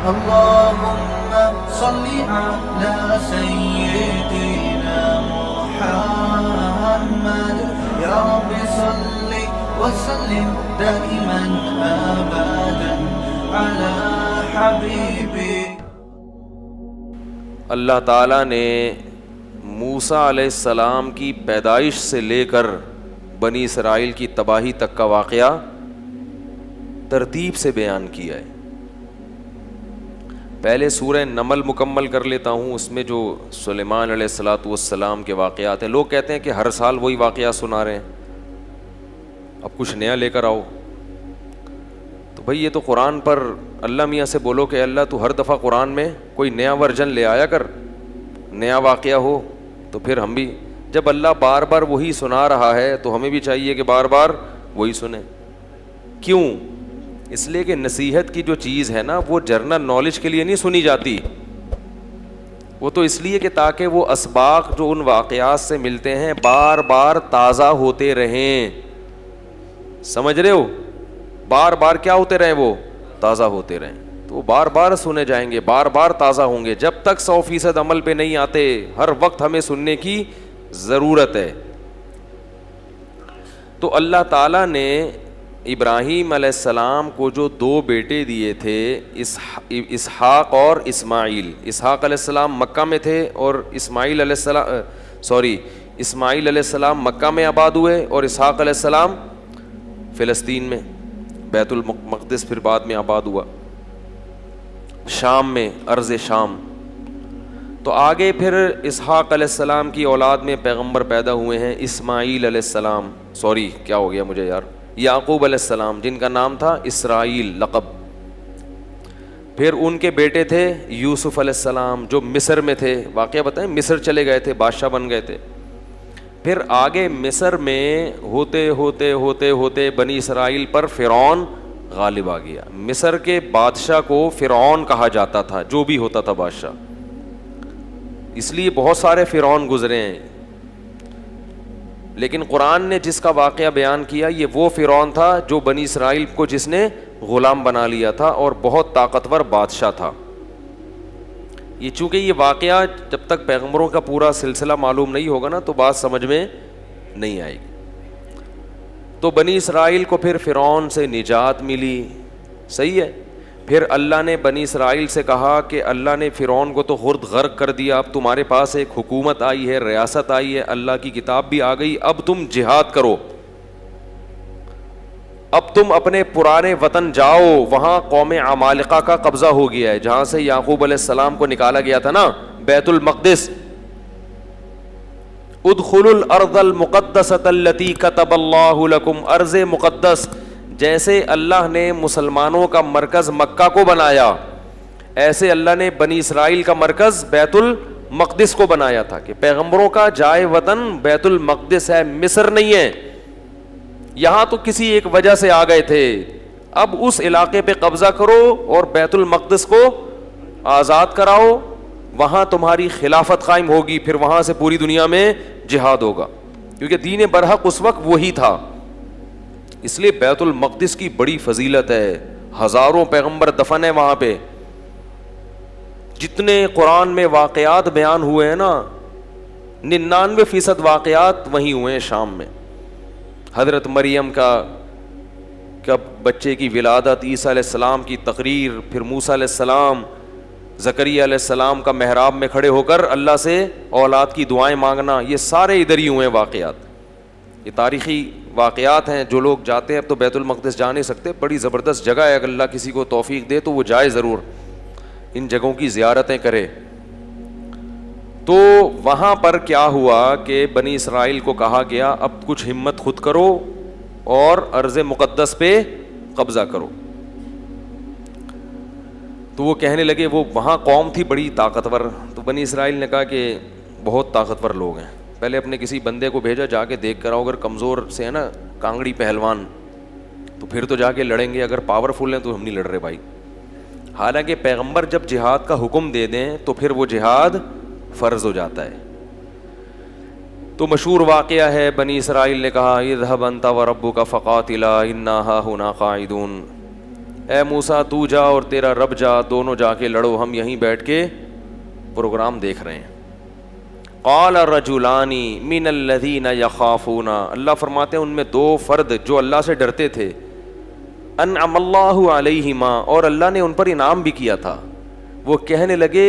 اللهم صل على سيدنا محمد يا رب صل وسلم دائما ابدا على حبيبي. اللہ تعالیٰ نے موسیٰ علیہ السلام کی پیدائش سے لے کر بنی اسرائیل کی تباہی تک کا واقعہ ترتیب سے بیان کیا ہے. پہلے سورہ نمل مکمل کر لیتا ہوں. اس میں جو سلیمان علیہ السلام کے واقعات ہیں، لوگ کہتے ہیں کہ ہر سال وہی واقعہ سنا رہے ہیں، اب کچھ نیا لے کر آؤ. تو بھئی یہ تو قرآن پر اللہ میاں سے بولو کہ اللہ تو ہر دفعہ قرآن میں کوئی نیا ورژن لے آیا کر، نیا واقعہ ہو. تو پھر ہم بھی جب اللہ بار بار وہی سنا رہا ہے تو ہمیں بھی چاہیے کہ بار بار وہی سنیں. کیوں؟ اس لیے کہ نصیحت کی جو چیز ہے نا وہ جرنل نالج کے لیے نہیں سنی جاتی، وہ تو اس لیے کہ تاکہ وہ اسباق جو ان واقعات سے ملتے ہیں بار بار تازہ ہوتے رہیں. سمجھ رہے ہو؟ بار بار کیا ہوتے رہیں؟ وہ تازہ ہوتے رہیں. تو وہ بار بار سنے جائیں گے، بار بار تازہ ہوں گے. جب تک 100% عمل پہ نہیں آتے ہر وقت ہمیں سننے کی ضرورت ہے. تو اللہ تعالیٰ نے ابراہیم علیہ السلام کو جو 2 بیٹے دیے تھے، اسحاق اور اسماعیل. اسحاق علیہ السلام مکہ میں تھے اور اسماعیل علیہ السلام مکہ میں آباد ہوئے اور اسحاق علیہ السلام فلسطین میں، بیت المقدس پھر بعد میں آباد ہوا، شام میں، ارض شام. تو آگے پھر اسحاق علیہ السلام کی اولاد میں پیغمبر پیدا ہوئے ہیں اسماعیل علیہ السلام، کیا ہو گیا مجھے یار، یعقوب علیہ السلام جن کا نام تھا اسرائیل لقب. پھر ان کے بیٹے تھے یوسف علیہ السلام جو مصر میں تھے. واقعہ بتائیں، مصر چلے گئے تھے، بادشاہ بن گئے تھے. پھر آگے مصر میں ہوتے ہوتے ہوتے ہوتے بنی اسرائیل پر فرعون غالب آ گیا. مصر کے بادشاہ کو فرعون کہا جاتا تھا، جو بھی ہوتا تھا بادشاہ، اس لیے بہت سارے فرعون گزرے ہیں. لیکن قرآن نے جس کا واقعہ بیان کیا یہ وہ فرعون تھا جو بنی اسرائیل کو جس نے غلام بنا لیا تھا اور بہت طاقتور بادشاہ تھا. یہ چونکہ یہ واقعہ جب تک پیغمبروں کا پورا سلسلہ معلوم نہیں ہوگا نا تو بات سمجھ میں نہیں آئے گی. تو بنی اسرائیل کو پھر فرعون سے نجات ملی، صحیح ہے. پھر اللہ نے بنی اسرائیل سے کہا کہ اللہ نے فرعون کو تو خود غرق کر دیا، اب تمہارے پاس ایک حکومت آئی ہے، ریاست آئی ہے، اللہ کی کتاب بھی آ گئی، اب تم جہاد کرو، اب تم اپنے پرانے وطن جاؤ. وہاں قوم عمالقہ کا قبضہ ہو گیا ہے، جہاں سے یعقوب علیہ السلام کو نکالا گیا تھا نا، بیت المقدس. ادخلوا الارض المقدسۃ التی کتب اللہ لکم، ارض مقدس جیسے اللہ نے مسلمانوں کا مرکز مکہ کو بنایا، ایسے اللہ نے بنی اسرائیل کا مرکز بیت المقدس کو بنایا تھا کہ پیغمبروں کا جائے وطن بیت المقدس ہے، مصر نہیں ہے. یہاں تو کسی ایک وجہ سے آ گئے تھے، اب اس علاقے پہ قبضہ کرو اور بیت المقدس کو آزاد کراؤ، وہاں تمہاری خلافت قائم ہوگی، پھر وہاں سے پوری دنیا میں جہاد ہوگا، کیونکہ دین برحق اس وقت وہی تھا. اس لیے بیت المقدس کی بڑی فضیلت ہے، ہزاروں پیغمبر دفن ہیں وہاں پہ. جتنے قرآن میں واقعات بیان ہوئے ہیں نا، 99% واقعات وہیں ہوئے ہیں شام میں. حضرت مریم کا بچے کی ولادت، عیسیٰ علیہ السلام کی تقریر، پھر موسیٰ علیہ السلام، زکریا علیہ السلام کا محراب میں کھڑے ہو کر اللہ سے اولاد کی دعائیں مانگنا، یہ سارے ادھر ہی ہوئے ہیں واقعات. یہ تاریخی واقعات ہیں. جو لوگ جاتے ہیں، اب تو بیت المقدس جا نہیں سکتے، بڑی زبردست جگہ ہے، اگر اللہ کسی کو توفیق دے تو وہ جائے ضرور، ان جگہوں کی زیارتیں کرے. تو وہاں پر کیا ہوا کہ بنی اسرائیل کو کہا گیا اب کچھ ہمت خود کرو اور ارض مقدس پہ قبضہ کرو. تو وہ کہنے لگے، وہ وہاں قوم تھی بڑی طاقتور، تو بنی اسرائیل نے کہا کہ بہت طاقتور لوگ ہیں، پہلے اپنے کسی بندے کو بھیجا، جا کے دیکھ کر آؤ، اگر کمزور سے ہے نا کانگڑی پہلوان تو پھر تو جا کے لڑیں گے، اگر پاورفل ہیں تو ہم نہیں لڑ رہے بھائی. حالانکہ پیغمبر جب جہاد کا حکم دے دیں تو پھر وہ جہاد فرض ہو جاتا ہے. تو مشہور واقعہ ہے، بنی اسرائیل نے کہا اذهب انت وربك فقاتلا انا هاهنا قاعدون، اے موسیٰ تو جا اور تیرا رب جا، دونوں جا کے لڑو، ہم یہیں بیٹھ کے پروگرام دیکھ رہے ہیں۔ قال رجلان من الذین یخافون، اللہ فرماتے ہیں ان میں دو فرد جو اللہ سے ڈرتے تھے، انعم اللہ علیہما، اور اللہ نے ان پر انعام بھی کیا تھا، وہ کہنے لگے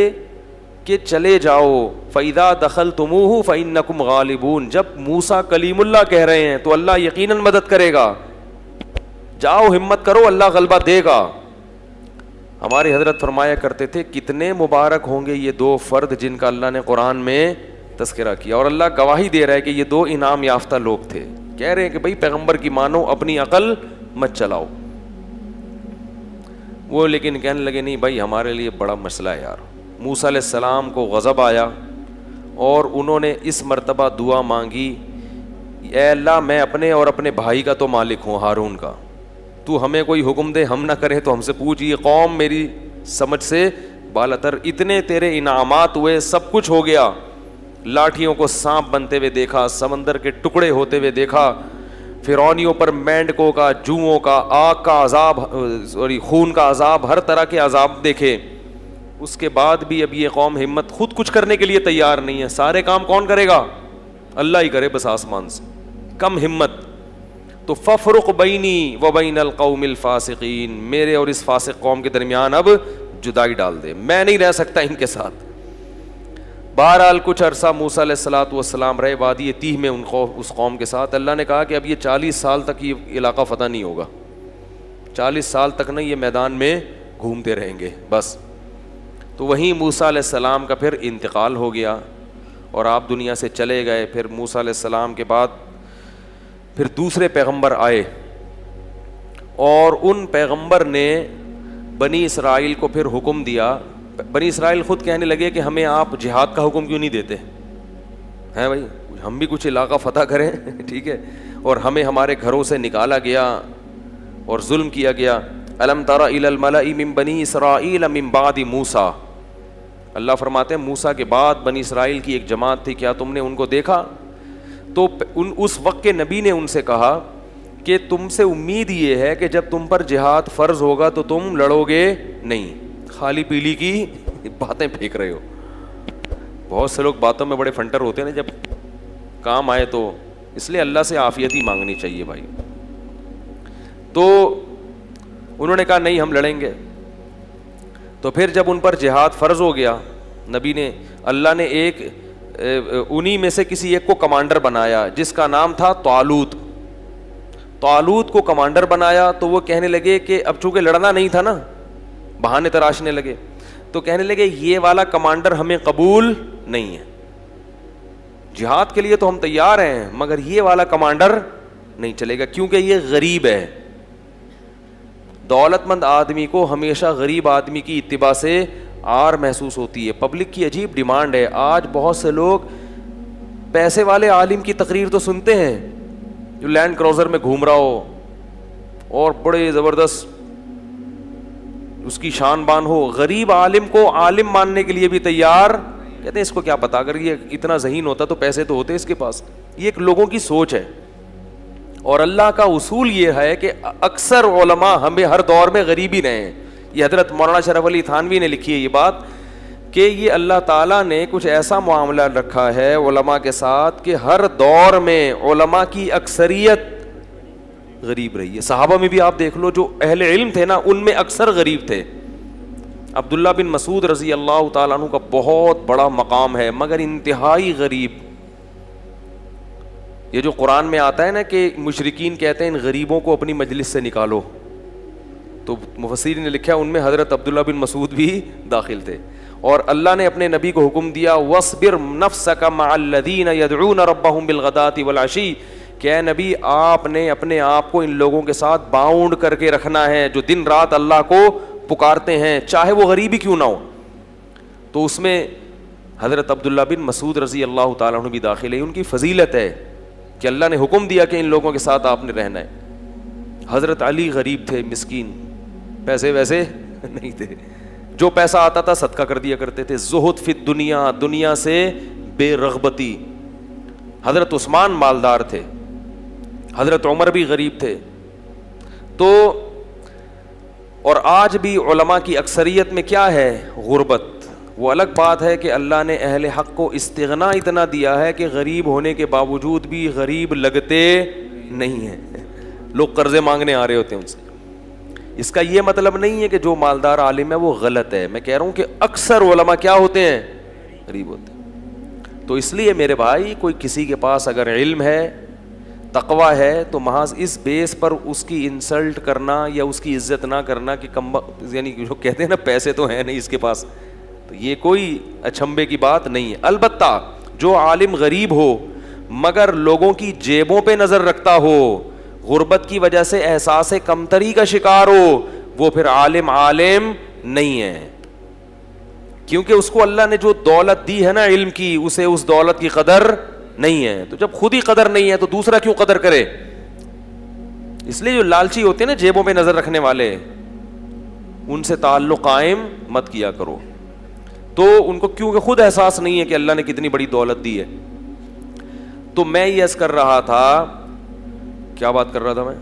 کہ چلے جاؤ، فَإِذَا دَخَلْتُمُوهُ فَإِنَّكُمْ غَالِبُونَ، جب موسیٰ کلیم اللہ کہہ رہے ہیں تو اللہ یقیناً مدد کرے گا، جاؤ ہمت کرو، اللہ غلبہ دے گا۔ ہمارے حضرت فرمایا کرتے تھے کتنے مبارک ہوں گے یہ دو فرد جن کا اللہ نے قرآن میں تذکرہ کیا، اور اللہ گواہی دے رہا ہے کہ یہ دو انعام یافتہ لوگ تھے، کہہ رہے ہیں کہ بھئی پیغمبر کی مانو، اپنی عقل مت چلاؤ۔ وہ لیکن کہنے لگے نہیں بھائی ہمارے لیے بڑا مسئلہ ہے یار۔ موسیٰ علیہ السلام کو غضب آیا اور انہوں نے اس مرتبہ دعا مانگی، اے اللہ میں اپنے اور اپنے بھائی کا تو مالک ہوں، ہارون کا، تو ہمیں کوئی حکم دے، ہم نہ کریں تو ہم سے پوچھ، یہ قوم میری سمجھ سے بالاتر، اتنے تیرے انعامات ہوئے، سب کچھ ہو گیا، لاٹھیوں کو سانپ بنتے ہوئے دیکھا، سمندر کے ٹکڑے ہوتے ہوئے دیکھا، فرعونیوں پر مینڈکوں کا، جوؤں کا، آگ کا عذاب، خون کا عذاب، ہر طرح کے عذاب دیکھے، اس کے بعد بھی اب یہ قوم ہمت خود کچھ کرنے کے لیے تیار نہیں ہے، سارے کام کون کرے گا؟ اللہ ہی کرے بس آسمان سے، کم ہمت۔ تو ففرق بینی و بین القوم الفاسقین، میرے اور اس فاسق قوم کے درمیان اب جدائی ڈال دے، میں نہیں رہ سکتا ان کے ساتھ۔ بہرحال کچھ عرصہ موسیٰ علیہ السلام رہے وادی تیہ میں اس قوم کے ساتھ۔ اللہ نے کہا کہ اب یہ 40 سال تک یہ علاقہ فتح نہیں ہوگا، 40 سال تک نہیں، یہ میدان میں گھومتے رہیں گے بس۔ تو وہیں موسیٰ علیہ السلام کا پھر انتقال ہو گیا اور آپ دنیا سے چلے گئے۔ پھر موسیٰ علیہ السلام کے بعد پھر دوسرے پیغمبر آئے، اور ان پیغمبر نے بنی اسرائیل کو پھر حکم دیا۔ بنی اسرائیل خود کہنے لگے کہ ہمیں آپ جہاد کا حکم کیوں نہیں دیتے ہیں بھائی، ہم بھی کچھ علاقہ فتح کریں ٹھیک ہے، اور ہمیں ہمارے گھروں سے نکالا گیا اور ظلم کیا گیا۔ الم تر الی الملأ من بنی اسرائیل من بعد موسیٰ، اللہ فرماتے ہیں موسیٰ کے بعد بنی اسرائیل کی ایک جماعت تھی، کیا تم نے ان کو دیکھا؟ تو اس وقت کے نبی نے ان سے کہا کہ تم سے امید یہ ہے کہ جب تم پر جہاد فرض ہوگا تو تم لڑو گے نہیں، خالی پیلی کی باتیں پھینک رہے ہو۔ بہت سے لوگ باتوں میں بڑے فنٹر ہوتے ہیں نا، جب کام آئے تو، اس لیے اللہ سے عافیت ہی مانگنی چاہیے بھائی۔ تو انہوں نے کہا نہیں ہم لڑیں گے۔ تو پھر جب ان پر جہاد فرض ہو گیا، نبی نے، اللہ نے ایک انہی میں سے کسی ایک کو کمانڈر بنایا جس کا نام تھا طالوت۔ طالوت کو کمانڈر بنایا تو وہ کہنے لگے کہ اب چونکہ لڑنا نہیں تھا نا، بہانے تراشنے لگے، تو کہنے لگے یہ والا کمانڈر ہمیں قبول نہیں ہے، جہاد کے لیے تو ہم تیار ہیں مگر یہ والا کمانڈر نہیں چلے گا کیونکہ یہ غریب ہے۔ دولت مند آدمی کو ہمیشہ غریب آدمی کی اتباع سے آر محسوس ہوتی ہے، پبلک کی عجیب ڈیمانڈ ہے۔ آج بہت سے لوگ پیسے والے عالم کی تقریر تو سنتے ہیں جو لینڈ کروزر میں گھوم رہا ہو اور بڑے زبردست اس کی شان بان ہو، غریب عالم کو عالم ماننے کے لیے بھی تیار، کہتے ہیں اس کو کیا پتا، اگر یہ اتنا ذہین ہوتا تو پیسے تو ہوتے اس کے پاس۔ یہ ایک لوگوں کی سوچ ہے، اور اللہ کا اصول یہ ہے کہ اکثر علماء ہمیں ہر دور میں غریب ہی رہے ہیں۔ یہ حضرت مولانا شرف علی تھانوی نے لکھی ہے یہ بات کہ یہ اللہ تعالیٰ نے کچھ ایسا معاملہ رکھا ہے علماء کے ساتھ کہ ہر دور میں علماء کی اکثریت غریب رہی ہے۔ صحابہ میں بھی آپ دیکھ لو جو اہل علم تھے نا، ان میں اکثر غریب تھے۔ عبداللہ بن مسعود رضی اللہ تعالیٰ عنہ کا بہت بڑا مقام ہے مگر انتہائی غریب۔ یہ جو قرآن میں آتا ہے نا کہ مشرکین کہتے ہیں ان غریبوں کو اپنی مجلس سے نکالو، تو مفسرین نے لکھا ان میں حضرت عبداللہ بن مسعود بھی داخل تھے۔ اور اللہ نے اپنے نبی کو حکم دیا وَاصْبِرْ نَفْسَكَ مَعَ الَّذِينَ يَدْعُونَ رَبَّهُمْ بِالْغَدَاةِ وَالْعَشِيِّ، کہ اے نبی آپ نے اپنے آپ کو ان لوگوں کے ساتھ باؤنڈ کر کے رکھنا ہے جو دن رات اللہ کو پکارتے ہیں چاہے وہ غریب ہی کیوں نہ ہو۔ تو اس میں حضرت عبداللہ بن مسعود رضی اللہ تعالیٰ عنہ بھی داخل ہے۔ ان کی فضیلت ہے کہ اللہ نے حکم دیا کہ ان لوگوں کے ساتھ آپ نے رہنا ہے۔ حضرت علی غریب تھے، مسکین، پیسے ویسے نہیں تھے، جو پیسہ آتا تھا صدقہ کر دیا کرتے تھے۔ زہد فی الدنیا، دنیا سے بے رغبتی۔ حضرت عثمان مالدار تھے، حضرت عمر بھی غریب تھے۔ تو اور آج بھی علماء کی اکثریت میں کیا ہے؟ غربت. وہ الگ بات ہے کہ اللہ نے اہل حق کو استغنا اتنا دیا ہے کہ غریب ہونے کے باوجود بھی غریب لگتے نہیں ہیں. لوگ قرضے مانگنے آ رہے ہوتے ہیں ان سے. اس کا یہ مطلب نہیں ہے کہ جو مالدار عالم ہے وہ غلط ہے. میں کہہ رہا ہوں کہ اکثر علماء کیا ہوتے ہیں؟ غریب ہوتے ہیں. تو اس لیے میرے بھائی کوئی کسی کے پاس اگر علم ہے، تقویٰ ہے، تو محض اس بیس پر اس کی انسلٹ کرنا یا اس کی عزت نہ کرنا کہ یعنی جو کہتے ہیں نا پیسے تو ہیں نہیں اس کے پاس، تو یہ کوئی اچھمبے کی بات نہیں ہے. البتہ جو عالم غریب ہو مگر لوگوں کی جیبوں پہ نظر رکھتا ہو، غربت کی وجہ سے احساس کمتری کا شکار ہو، وہ پھر عالم نہیں ہے. کیونکہ اس کو اللہ نے جو دولت دی ہے نا علم کی، اسے اس دولت کی قدر نہیں ہے. تو جب خود ہی قدر نہیں ہے تو دوسرا کیوں قدر کرے؟ اس لیے جو لالچی ہوتے ہیں نا جیبوں پہ نظر رکھنے والے، ان سے تعلق قائم مت کیا کرو. تو ان کو کیونکہ خود احساس نہیں ہے کہ اللہ نے کتنی بڑی دولت دی ہے. تو میں یہ عرض کر رہا تھا، کیا بات کر رہا تھا میں؟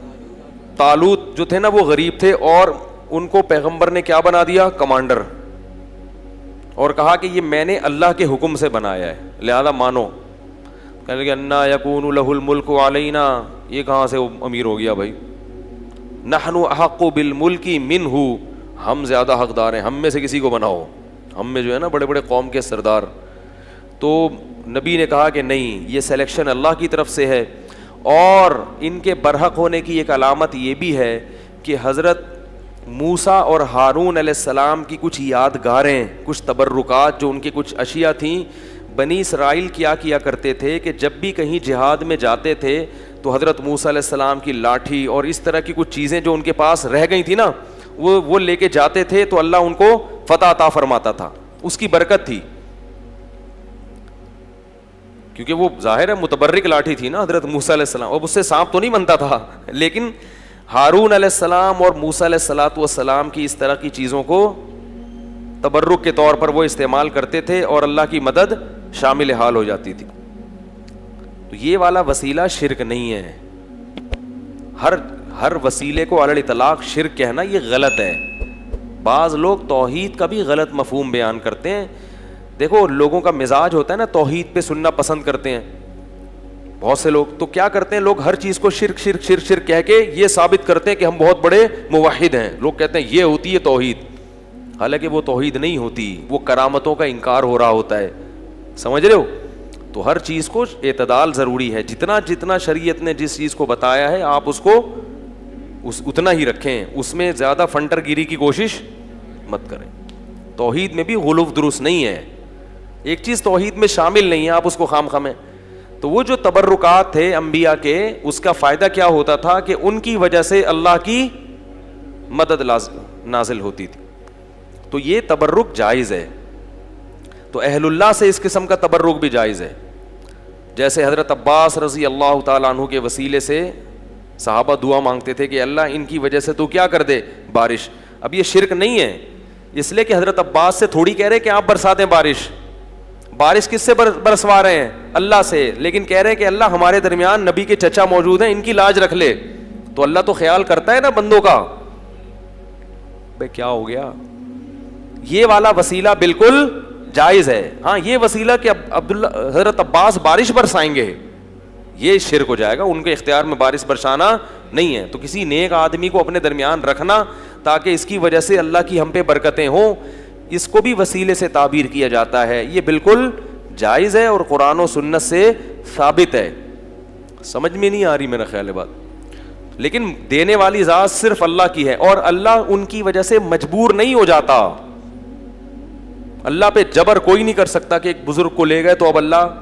طالوت جو تھے نا وہ غریب تھے اور ان کو پیغمبر نے کیا بنا دیا؟ کمانڈر. اور کہا کہ یہ میں نے اللہ کے حکم سے بنایا ہے لہذا مانو. کہنے لگے انا یکون لہ الملک علینا، یہ کہاں سے امیر ہو گیا بھائی؟ نحن احق بالملک منہ، ہم زیادہ حقدار ہیں، ہم میں سے کسی کو بناؤ، ہم میں جو ہے نا بڑے بڑے قوم کے سردار. تو نبی نے کہا کہ نہیں، یہ سلیکشن اللہ کی طرف سے ہے. اور ان کے برحق ہونے کی ایک علامت یہ بھی ہے کہ حضرت موسیٰ اور ہارون علیہ السلام کی کچھ یادگاریں، کچھ تبرکات، جو ان کی کچھ اشیاء تھیں. بنی اسرائیل کیا کرتے تھے کہ جب بھی کہیں جہاد میں جاتے تھے تو حضرت موسیٰ علیہ السلام کی لاٹھی اور اس طرح کی کچھ چیزیں جو ان کے پاس رہ گئی تھی نا، وہ لے کے جاتے تھے تو اللہ ان کو فتح عطا فرماتا تھا. اس کی برکت تھی، کیونکہ وہ ظاہر ہے متبرک لاٹھی تھی نا حضرت موسیٰ علیہ السلام. اب اس سے سانپ تو نہیں بنتا تھا، لیکن ہارون علیہ السلام اور موسیٰ علیہ السلام کی اس طرح کی چیزوں کو تبرک کے طور پر وہ استعمال کرتے تھے اور اللہ کی مدد شامل حال ہو جاتی تھی. تو یہ والا وسیلہ شرک نہیں ہے. ہر وسیلے کو علی الاطلاق شرک کہنا یہ غلط ہے. بعض لوگ توحید کا بھی غلط مفہوم بیان کرتے ہیں. دیکھو لوگوں کا مزاج ہوتا ہے نا توحید پہ سننا پسند کرتے ہیں. بہت سے لوگ تو کیا کرتے ہیں، لوگ ہر چیز کو شرک شرک شرک شرک کہہ کے یہ ثابت کرتے ہیں کہ ہم بہت بڑے موحد ہیں. لوگ کہتے ہیں یہ ہوتی ہے توحید، حالانکہ وہ توحید نہیں ہوتی، وہ کرامتوں کا انکار ہو رہا ہوتا ہے. سمجھ رہے ہو؟ تو ہر چیز کو اعتدال ضروری ہے. جتنا شریعت نے جس چیز کو بتایا ہے آپ اس کو اتنا ہی رکھیں، اس میں زیادہ فنٹر گیری کی کوشش مت کریں. توحید میں بھی غلو درست نہیں ہے. ایک چیز توحید میں شامل نہیں ہے، آپ اس کو خام خامیں. تو وہ جو تبرکات تھے انبیاء کے، اس کا فائدہ کیا ہوتا تھا کہ ان کی وجہ سے اللہ کی مدد نازل ہوتی تھی. تو یہ تبرک جائز ہے. تو اہل اللہ سے اس قسم کا تبرک بھی جائز ہے. جیسے حضرت عباس رضی اللہ تعالیٰ عنہ کے وسیلے سے صحابہ دعا مانگتے تھے کہ اللہ ان کی وجہ سے تو کیا کر دے، بارش. اب یہ شرک نہیں ہے، اس لیے کہ حضرت عباس سے تھوڑی کہہ رہے کہ آپ برسا دیں بارش کس سے برسوا رہے ہیں؟ اللہ سے. لیکن کہہ رہے ہیں کہ اللہ ہمارے درمیان نبی کے چچا موجود ہیں، ان کی لاج رکھ لے. تو اللہ تو خیال کرتا ہے نا بندوں کا. بھائی کیا ہو گیا؟ یہ والا وسیلہ بالکل جائز ہے. ہاں یہ وسیلہ کہ حضرت عباس بارش برسائیں گے، یہ شرک ہو جائے گا. ان کے اختیار میں بارش برسانا نہیں ہے. تو کسی نیک آدمی کو اپنے درمیان رکھنا تاکہ اس کی وجہ سے اللہ کی ہم پہ برکتیں ہوں، اس کو بھی وسیلے سے تعبیر کیا جاتا ہے. یہ بالکل جائز ہے اور قرآن و سنت سے ثابت ہے. سمجھ میں نہیں آ رہی میرا خیال ہے بات. لیکن دینے والی ذات صرف اللہ کی ہے اور اللہ ان کی وجہ سے مجبور نہیں ہو جاتا. اللہ پہ جبر کوئی نہیں کر سکتا کہ ایک بزرگ کو لے گئے تو اب اللہ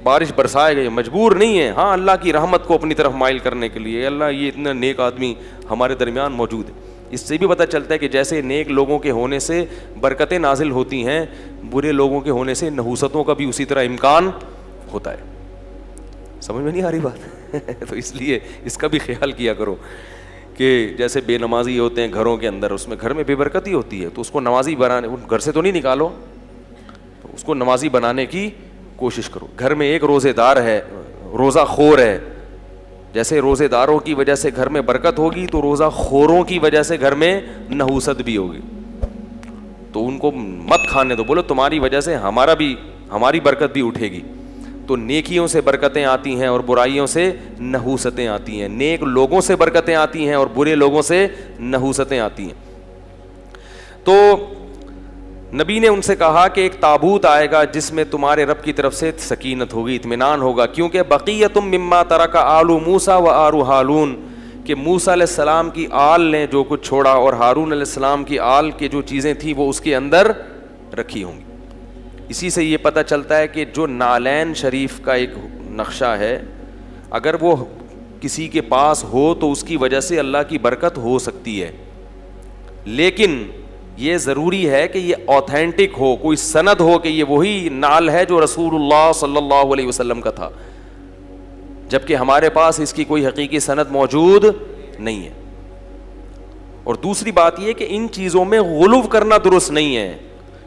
بارش برسائے گا، مجبور نہیں ہے. ہاں اللہ کی رحمت کو اپنی طرف مائل کرنے کے لیے اللہ یہ اتنا نیک آدمی ہمارے درمیان موجود ہے. اس سے بھی پتہ چلتا ہے کہ جیسے نیک لوگوں کے ہونے سے برکتیں نازل ہوتی ہیں، برے لوگوں کے ہونے سے نحوستوں کا بھی اسی طرح امکان ہوتا ہے. سمجھ میں نہیں آ رہی بات؟ تو اس لیے اس کا بھی خیال کیا کرو کہ جیسے بے نمازی ہوتے ہیں گھروں کے اندر، اس میں گھر میں بے برکتی ہوتی ہے. تو اس کو نمازی بنانے، گھر سے تو نہیں نکالو، اس کو نمازی بنانے کی کوشش کرو. گھر میں ایک روزے دار ہے، روزہ خور ہے، جیسے روزے داروں کی وجہ سے گھر میں برکت ہوگی تو روزہ خوروں کی وجہ سے گھر میں نحوست بھی ہوگی. تو ان کو مت کھانے دو, بولو تمہاری وجہ سے ہماری برکت بھی اٹھے گی. تو نیکیوں سے برکتیں آتی ہیں اور برائیوں سے نحوستیں آتی ہیں. نیک لوگوں سے برکتیں آتی ہیں اور برے لوگوں سے نحوستیں آتی ہیں. تو نبی نے ان سے کہا کہ ایک تابوت آئے گا جس میں تمہارے رب کی طرف سے سکینت ہوگی, اطمینان ہوگا, کیونکہ بقیۃ مما ترک آل موسیٰ و آل ہارون, کہ موسیٰ علیہ السلام کی آل نے جو کچھ چھوڑا اور ہارون علیہ السلام کی آل کی جو چیزیں تھیں وہ اس کے اندر رکھی ہوں گی. اسی سے یہ پتہ چلتا ہے کہ جو نالین شریف کا ایک نقشہ ہے, اگر وہ کسی کے پاس ہو تو اس کی وجہ سے اللہ کی برکت ہو سکتی ہے, لیکن یہ ضروری ہے کہ یہ اوتھینٹک ہو, کوئی سند ہو کہ یہ وہی نال ہے جو رسول اللہ صلی اللہ علیہ وسلم کا تھا, جبکہ ہمارے پاس اس کی کوئی حقیقی سند موجود نہیں ہے. اور دوسری بات یہ کہ ان چیزوں میں غلو کرنا درست نہیں ہے,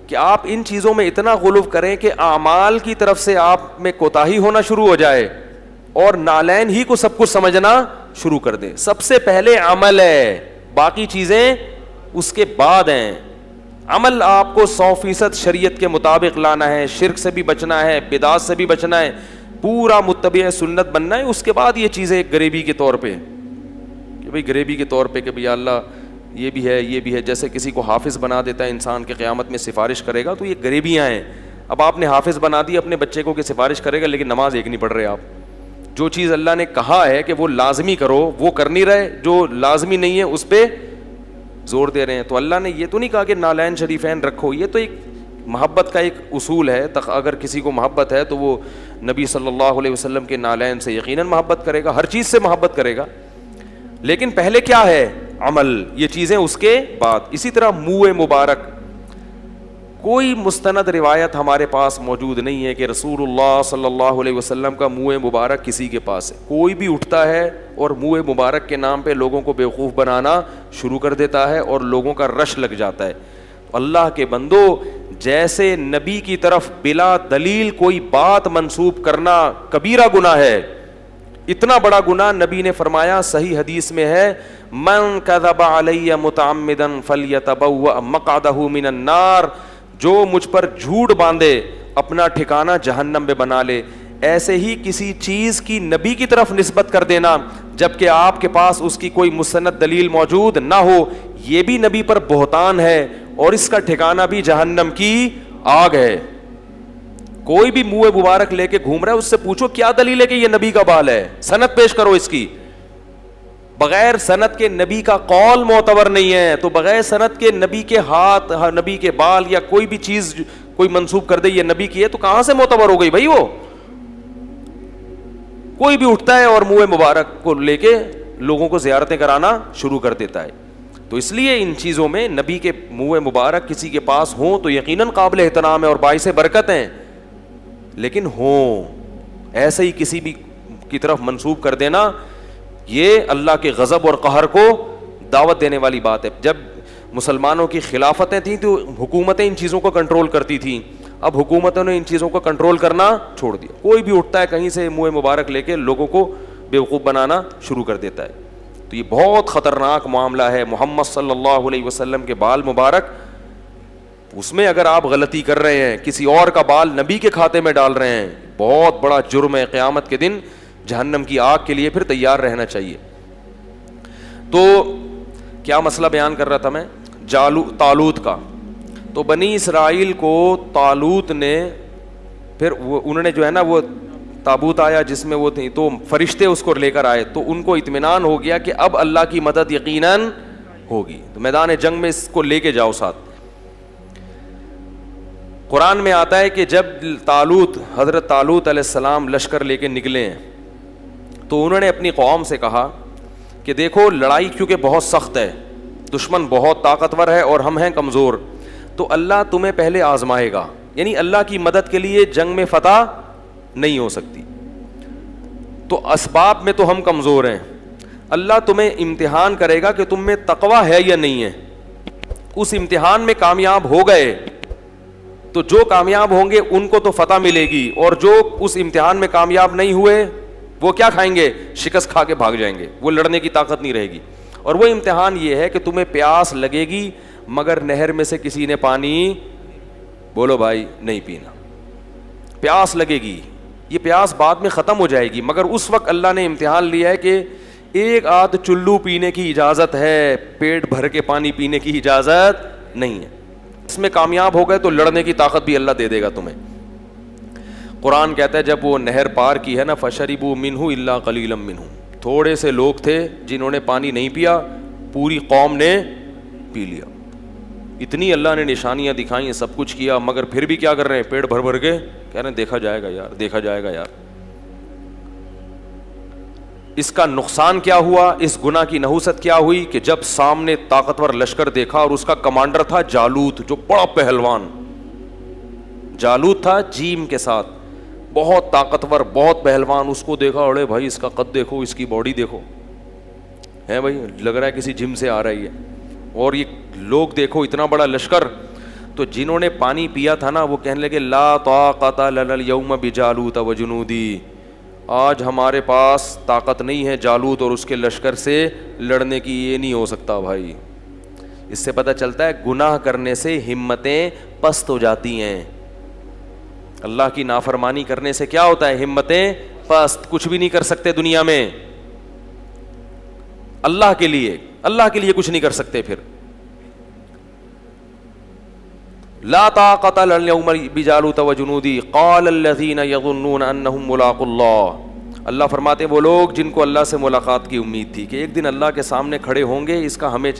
کہ آپ ان چیزوں میں اتنا غلو کریں کہ اعمال کی طرف سے آپ میں کوتاہی ہونا شروع ہو جائے اور نالین ہی کو سب کچھ سمجھنا شروع کر دیں. سب سے پہلے عمل ہے, باقی چیزیں اس کے بعد ہیں. عمل آپ کو 100% شریعت کے مطابق لانا ہے, شرک سے بھی بچنا ہے, بدعات سے بھی بچنا ہے, پورا متبع سنت بننا ہے. اس کے بعد یہ چیزیں غریبی کے طور پہ, کہ بھئی غریبی کے طور پہ کہ بھئی اللہ یہ بھی ہے یہ بھی ہے, جیسے کسی کو حافظ بنا دیتا ہے انسان کے قیامت میں سفارش کرے گا, تو یہ غریبیاں ہیں. اب آپ نے حافظ بنا دی اپنے بچے کو کہ سفارش کرے گا, لیکن نماز ایک نہیں پڑھ رہے آپ. جو چیز اللہ نے کہا ہے کہ وہ لازمی کرو وہ کر نہیں رہے, جو لازمی نہیں ہے اس پہ زور دے رہے ہیں. تو اللہ نے یہ تو نہیں کہا کہ نالین شریفین رکھو, یہ تو ایک محبت کا ایک اصول ہے. اگر کسی کو محبت ہے تو وہ نبی صلی اللہ علیہ وسلم کے نالین سے یقیناً محبت کرے گا, ہر چیز سے محبت کرے گا, لیکن پہلے کیا ہے عمل, یہ چیزیں اس کے بعد. اسی طرح منہ مبارک, کوئی مستند روایت ہمارے پاس موجود نہیں ہے کہ رسول اللہ صلی اللہ علیہ وسلم کا منہ مبارک کسی کے پاس ہے. کوئی بھی اٹھتا ہے اور منہ مبارک کے نام پہ لوگوں کو بیوقوف بنانا شروع کر دیتا ہے اور لوگوں کا رش لگ جاتا ہے. تو اللہ کے بندو, جیسے نبی کی طرف بلا دلیل کوئی بات منسوب کرنا کبیرہ گناہ ہے, اتنا بڑا گناہ نبی نے فرمایا, صحیح حدیث میں ہے, من کذب علی متعمدا فلیتبوأ مقعدہ من النار, جو مجھ پر جھوٹ باندھے اپنا ٹھکانہ جہنم میں بنا لے. ایسے ہی کسی چیز کی نبی کی طرف نسبت کر دینا جبکہ آپ کے پاس اس کی کوئی مستند دلیل موجود نہ ہو, یہ بھی نبی پر بہتان ہے اور اس کا ٹھکانہ بھی جہنم کی آگ ہے. کوئی بھی منہ مبارک لے کے گھوم رہا ہے, اس سے پوچھو کیا دلیل ہے کہ یہ نبی کا بال ہے, سند پیش کرو اس کی. بغیر سند کے نبی کا قول معتبر نہیں ہے, تو بغیر سند کے نبی کے ہاتھ, نبی کے بال یا کوئی بھی چیز کوئی منسوب کر دے یہ نبی کی ہے, تو کہاں سے معتبر ہو گئی بھائی وہ. کوئی بھی اٹھتا ہے اور منہ مبارک کو لے کے لوگوں کو زیارتیں کرانا شروع کر دیتا ہے. تو اس لیے ان چیزوں میں نبی کے منہ مبارک کسی کے پاس ہوں تو یقیناً قابل احترام ہے اور باعث برکت ہیں, لیکن ہوں ایسے ہی کسی بھی کی طرف منسوب کر دینا, یہ اللہ کے غضب اور قہر کو دعوت دینے والی بات ہے. جب مسلمانوں کی خلافتیں تھیں تو حکومتیں ان چیزوں کو کنٹرول کرتی تھیں, اب حکومتوں نے ان چیزوں کو کنٹرول کرنا چھوڑ دیا. کوئی بھی اٹھتا ہے کہیں سے منہ مبارک لے کے لوگوں کو بیوقوف بنانا شروع کر دیتا ہے. تو یہ بہت خطرناک معاملہ ہے. محمد صلی اللہ علیہ وسلم کے بال مبارک, اس میں اگر آپ غلطی کر رہے ہیں, کسی اور کا بال نبی کے کھاتے میں ڈال رہے ہیں, بہت بڑا جرم ہے. قیامت کے دن جہنم کی آگ کے لیے پھر تیار رہنا چاہیے. تو کیا مسئلہ بیان کر رہا تھا میں, طالوت کا. تو بنی اسرائیل کو طالوت نے پھر انہوں نے جو ہے نا وہ تابوت آیا جس میں وہ تھی, تو فرشتے اس کو لے کر آئے, تو ان کو اطمینان ہو گیا کہ اب اللہ کی مدد یقیناً ہوگی, تو میدان جنگ میں اس کو لے کے جاؤ ساتھ. قرآن میں آتا ہے کہ جب حضرت طالوت علیہ السلام لشکر لے کے نکلے ہیں تو انہوں نے اپنی قوم سے کہا کہ دیکھو لڑائی کیونکہ بہت سخت ہے, دشمن بہت طاقتور ہے اور ہم ہیں کمزور, تو اللہ تمہیں پہلے آزمائے گا, یعنی اللہ کی مدد کے لیے جنگ میں فتح نہیں ہو سکتی. تو اسباب میں تو ہم کمزور ہیں, اللہ تمہیں امتحان کرے گا کہ تم میں تقوی ہے یا نہیں ہے. اس امتحان میں کامیاب ہو گئے تو جو کامیاب ہوں گے ان کو تو فتح ملے گی, اور جو اس امتحان میں کامیاب نہیں ہوئے وہ کیا کھائیں گے؟ شکست کھا کے بھاگ جائیں گے, وہ لڑنے کی طاقت نہیں رہے گی. اور وہ امتحان یہ ہے کہ تمہیں پیاس لگے گی مگر نہر میں سے کسی نے پانی, بولو بھائی, نہیں پینا. پیاس لگے گی, یہ پیاس بعد میں ختم ہو جائے گی, مگر اس وقت اللہ نے امتحان لیا ہے کہ ایک آدھ چلو پینے کی اجازت ہے, پیٹ بھر کے پانی پینے کی اجازت نہیں ہے. اس میں کامیاب ہو گئے تو لڑنے کی طاقت بھی اللہ دے دے گا تمہیں. قرآن کہتا ہے جب وہ نہر پار کی ہے نا, فشربوا منہ الا قلیلا منہم, تھوڑے سے لوگ تھے جنہوں نے پانی نہیں پیا, پوری قوم نے پی لیا. اتنی اللہ نے نشانیاں دکھائیں, سب کچھ کیا, مگر پھر بھی کیا کر رہے ہیں؟ پیٹ بھر بھر کے کہہ رہے ہیں دیکھا جائے گا یار, دیکھا جائے گا یار. اس کا نقصان کیا ہوا, اس گناہ کی نحوست کیا ہوئی کہ جب سامنے طاقتور لشکر دیکھا اور اس کا کمانڈر تھا جالوت, جو بڑا پہلوان جالوت تھا, جیم کے ساتھ, بہت طاقتور, بہت پہلوان. اس کو دیکھا, اڑے بھائی اس کا قد دیکھو, اس کی باڈی دیکھو, ہے بھائی لگ رہا ہے کسی جم سے آ رہی ہے. اور یہ لوگ دیکھو اتنا بڑا لشکر. تو جنہوں نے پانی پیا تھا نا وہ کہنے لگے لا طاقت لنا اليوم بجالوت وجنودی, آج ہمارے پاس طاقت نہیں ہے جالوت اور اس کے لشکر سے لڑنے کی, یہ نہیں ہو سکتا بھائی. اس سے پتہ چلتا ہے گناہ کرنے سے ہمتیں پست ہو جاتی ہیں. اللہ کی نافرمانی کرنے سے کیا ہوتا ہے؟ ہمتیں پست, کچھ بھی نہیں کر سکتے دنیا میں. اللہ کے لیے کچھ نہیں کر سکتے. پھر لا طاقت لنا اليوم بجالوت وجنودی قال الذين يظنون انهم ملاقو اللہ. اللہ فرماتے وہ لوگ جن کو اللہ سے ملاقات کی امید تھی کہ ایک دن اللہ کے سامنے کھڑے ہوں گے, اس کا ہمیں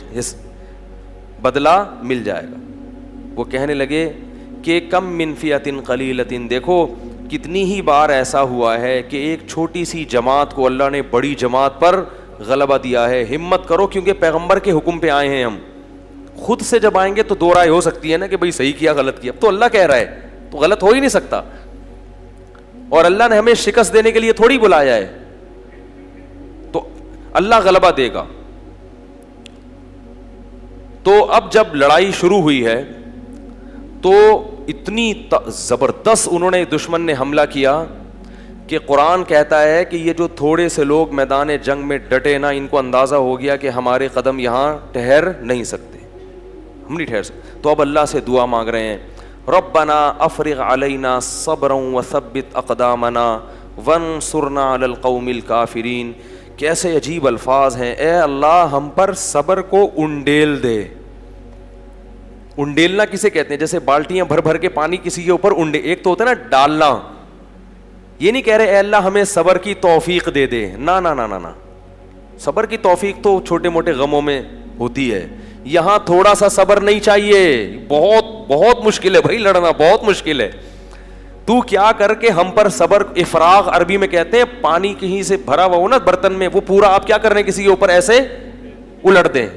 بدلہ مل جائے گا, وہ کہنے لگے کہ کم من فئۃ قلیلۃ, دیکھو کتنی ہی بار ایسا ہوا ہے کہ ایک چھوٹی سی جماعت کو اللہ نے بڑی جماعت پر غلبہ دیا ہے. ہمت کرو کیونکہ پیغمبر کے حکم پہ آئے ہیں ہم. خود سے جب آئیں گے تو دو رائے ہو سکتی ہے نا کہ بھئی صحیح کیا غلط کیا, تو اللہ کہہ رہا ہے تو غلط ہو ہی نہیں سکتا. اور اللہ نے ہمیں شکست دینے کے لیے تھوڑی بلایا ہے, تو اللہ غلبہ دے گا. تو اب جب لڑائی شروع ہوئی ہے تو اتنی زبردست انہوں نے دشمن نے حملہ کیا کہ قرآن کہتا ہے کہ یہ جو تھوڑے سے لوگ میدان جنگ میں ڈٹے نا, ان کو اندازہ ہو گیا کہ ہمارے قدم یہاں ٹھہر نہیں سکتے, ہم نہیں ٹھہر سکتے. تو اب اللہ سے دعا مانگ رہے ہیں ربنا افرغ علینا صبرا وثبت اقدامنا وانصرنا علی القوم الکافرین. کیسے عجیب الفاظ ہیں, اے اللہ ہم پر صبر کو انڈیل دے. انڈیلنا کسے کہتے ہیں؟ جیسے بالٹیاں بھر بھر کے پانی کسی کے اوپر ایک تو ہوتا ہے نا ڈالنا, یہ نہیں کہہ رہے اے اللہ ہمیں صبر کی توفیق دے دے, نا نا نا نا, صبر کی توفیق تو چھوٹے موٹے غموں میں ہوتی ہے. یہاں تھوڑا سا صبر نہیں چاہیے, بہت بہت مشکل ہے بھائی, لڑنا بہت مشکل ہے. تو کیا کر کے ہم پر صبر, افراغ عربی میں کہتے ہیں, پانی کہیں سے بھرا ہوا ہو نا برتن میں, وہ پورا آپ کیا کر رہے ہیں کسی کے اوپر ایسے الٹ دیں,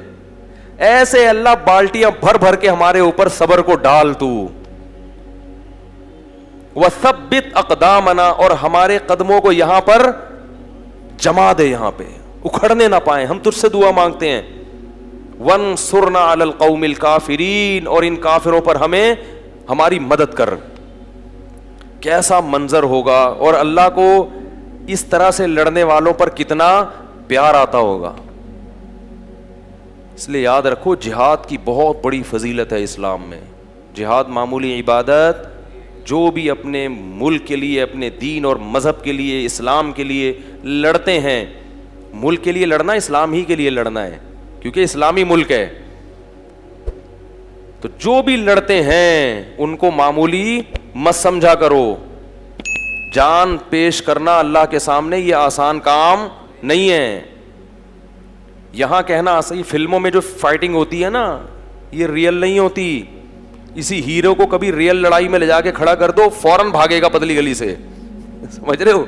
ایسے اللہ بالٹیاں بھر بھر کے ہمارے اوپر صبر کو ڈال تو. وثبت اقدامنا, اور ہمارے قدموں کو یہاں پر جما دے, یہاں پہ اکھڑنے نہ پائیں, ہم تجھ سے دعا مانگتے ہیں. وانصرنا علی القوم الکافرین, اور ان کافروں پر ہمیں ہماری مدد کر. کیسا منظر ہوگا, اور اللہ کو اس طرح سے لڑنے والوں پر کتنا پیار آتا ہوگا. اس لیے یاد رکھو جہاد کی بہت بڑی فضیلت ہے اسلام میں. جہاد معمولی عبادت, جو بھی اپنے ملک کے لیے, اپنے دین اور مذہب کے لیے, اسلام کے لیے لڑتے ہیں, ملک کے لیے لڑنا اسلام ہی کے لیے لڑنا ہے کیونکہ اسلامی ملک ہے, تو جو بھی لڑتے ہیں ان کو معمولی مت سمجھا کرو. جان پیش کرنا اللہ کے سامنے یہ آسان کام نہیں ہے. یہاں کہنا صحیح, فلموں میں جو فائٹنگ ہوتی ہے نا یہ ریئل نہیں ہوتی. اسی ہیرو کو کبھی ریئل لڑائی میں لے جا کے کھڑا کر دو, فوراً بھاگے گا پتلی گلی سے, سمجھ رہے ہو.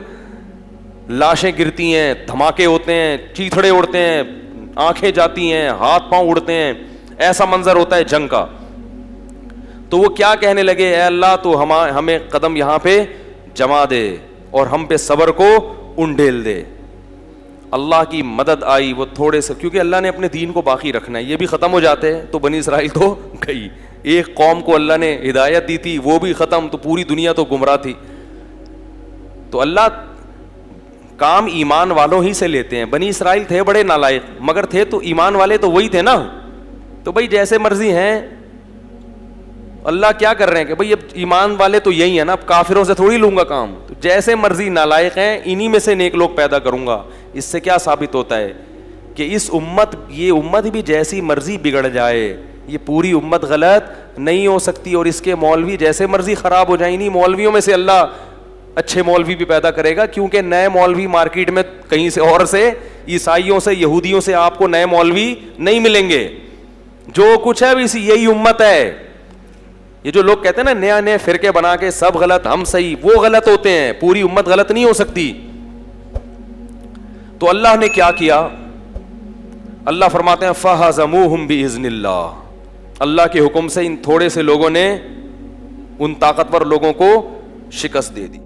لاشیں گرتی ہیں, دھماکے ہوتے ہیں, چیتھڑے اڑتے ہیں, آنکھیں جاتی ہیں, ہاتھ پاؤں اڑتے ہیں, ایسا منظر ہوتا ہے جنگ کا. تو وہ کیا کہنے لگے, اے اللہ تو ہمیں قدم یہاں پہ جما دے اور ہم پہ صبر کو انڈیل دے. اللہ کی مدد آئی, وہ تھوڑے سے, کیونکہ اللہ نے اپنے دین کو باقی رکھنا ہے, یہ بھی ختم ہو جاتے ہیں تو بنی اسرائیل تو گئی. ایک قوم کو اللہ نے ہدایت دی تھی, وہ بھی ختم, تو پوری دنیا تو گمراہ تھی. تو اللہ کام ایمان والوں ہی سے لیتے ہیں. بنی اسرائیل تھے بڑے نالائق, مگر تھے تو ایمان والے تو وہی تھے نا. تو بھائی جیسے مرضی ہیں, اللہ کیا کر رہے ہیں کہ بھائی اب ایمان والے تو یہی ہیں نا, اب کافروں سے تھوڑی لوں گا کام. تو جیسے مرضی نالائق ہیں, انہی میں سے نیک لوگ پیدا کروں گا. اس سے کیا ثابت ہوتا ہے کہ اس امت, یہ امت بھی جیسی مرضی بگڑ جائے, یہ پوری امت غلط نہیں ہو سکتی. اور اس کے مولوی جیسے مرضی خراب ہو جائیں, انہیں مولویوں میں سے اللہ اچھے مولوی بھی پیدا کرے گا, کیونکہ نئے مولوی مارکیٹ میں کہیں سے اور سے, عیسائیوں سے, یہودیوں سے آپ کو نئے مولوی نہیں ملیں گے. جو کچھ ہے بھی یہی امت ہے. یہ جو لوگ کہتے ہیں نا نیا نئے فرقے بنا کے سب غلط ہم صحیح, وہ غلط ہوتے ہیں, پوری امت غلط نہیں ہو سکتی. تو اللہ نے کیا کیا, اللہ فرماتے ہیں فَهَزَمُوهُمْ بِإِذْنِ اللَّهِ, اللہ کے حکم سے ان تھوڑے سے لوگوں نے ان طاقتور لوگوں کو شکست دے دی.